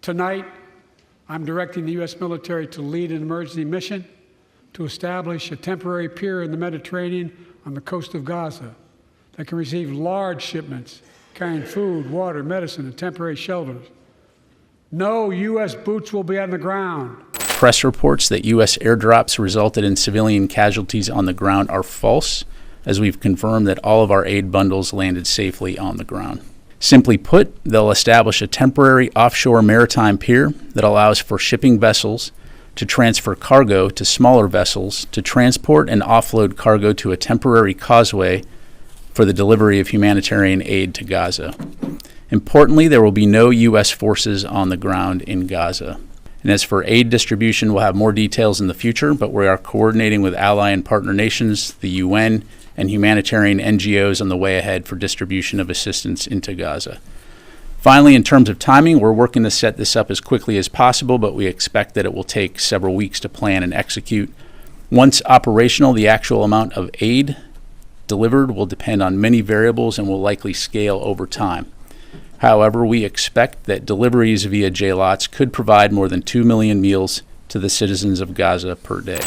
Tonight, I'm directing the U.S. military to lead an emergency mission to establish a temporary pier in the Mediterranean on the coast of Gaza that can receive large shipments carrying food, water, medicine, and temporary shelters. No U.S. boots will be on the ground. Press reports that U.S. airdrops resulted in civilian casualties on the ground are false, as we've confirmed that all of our aid bundles landed safely on the ground. Simply put, they'll establish a temporary offshore maritime pier that allows for shipping vessels to transfer cargo to smaller vessels to transport and offload cargo to a temporary causeway for the delivery of humanitarian aid to Gaza. Importantly, there will be no U.S. forces on the ground in Gaza. And as for aid distribution, we'll have more details in the future, but we are coordinating with ally and partner nations, the UN, and humanitarian NGOs on the way ahead for distribution of assistance into Gaza. Finally, in terms of timing, we're working to set this up as quickly as possible, but we expect that it will take several weeks to plan and execute. Once operational, the actual amount of aid delivered will depend on many variables and will likely scale over time. However, we expect that deliveries via JLOTS could provide more than 2 million meals to the citizens of Gaza per day.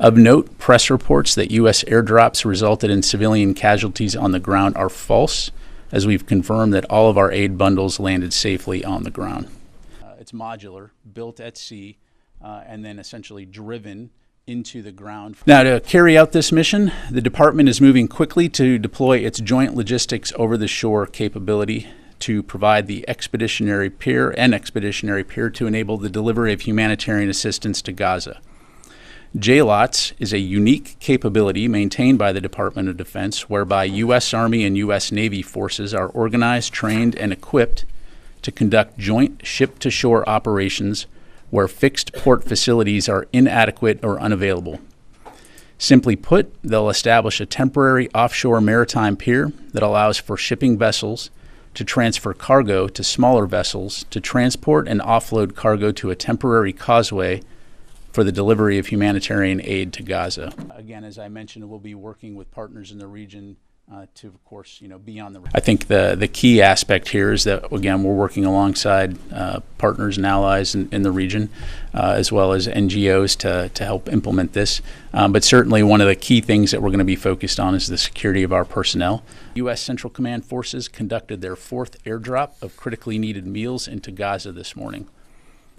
Of note, press reports that U.S. airdrops resulted in civilian casualties on the ground are false, as we've confirmed that all of our aid bundles landed safely on the ground. It's modular, built at sea, and then essentially driven into the ground. Now, to carry out this mission, the department is moving quickly to deploy its joint logistics over-the-shore capability to provide the expeditionary pier to enable the delivery of humanitarian assistance to Gaza. JLOTS is a unique capability maintained by the Department of Defense whereby U.S. Army and U.S. Navy forces are organized, trained, and equipped to conduct joint ship-to-shore operations where fixed port facilities are inadequate or unavailable. Simply put, they'll establish a temporary offshore maritime pier that allows for shipping vessels to transfer cargo to smaller vessels to transport and offload cargo to a temporary causeway for the delivery of humanitarian aid to Gaza. Again, as I mentioned, we'll be working with partners in the region to, of course, be on the... I think the key aspect here is that, again, we're working alongside partners and allies in the region, as well as NGOs to help implement this. But certainly one of the key things that we're going to be focused on is the security of our personnel. U.S. Central Command forces conducted their 4th airdrop of critically needed meals into Gaza this morning.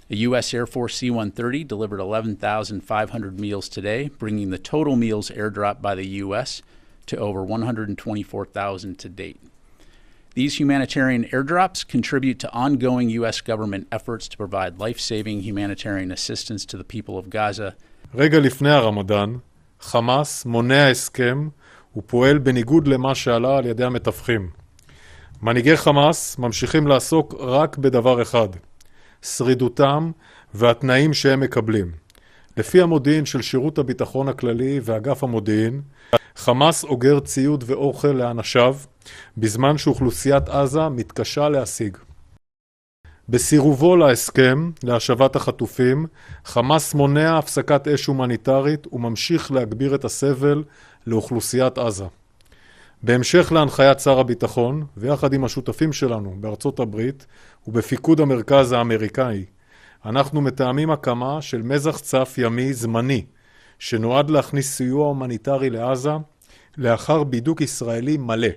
The U.S. Air Force C-130 delivered 11,500 meals today, bringing the total meals airdropped by the U.S. to over 124,000 to date. These humanitarian airdrops contribute to ongoing U.S. government efforts to provide life-saving humanitarian assistance to the people of Gaza. רגע לפני הרמדאן, חמאס מונע הסכם ופועל בניגוד למה שעלה על ידי המתווכים. מנהיגי חמאס ממשיכים לעסוק רק בדבר אחד, שרידותם והתנאים שהם מקבלים. לפי המודיעין של שירות הביטחון הכללי ואגף המודיעין, חמאס אוגר ציוד ואוכל לאנשיו, בזמן שאוכלוסיית עזה מתקשה להשיג. בסירובו להסכם להשבת החטופים, חמאס מונע הפסקת אש הומניטרית וממשיך להגביר את הסבל לאוכלוסיית עזה. בהמשך להנחיית שר הביטחון, ויחד עם השותפים שלנו בארצות הברית ובפיקוד המרכז האמריקאי, אנחנו מתאמים הקמה של מזח צף ימי זמני, שנועד להכניס סיוע הומניטרי לעזה לאחר בידוק ישראלי מלא.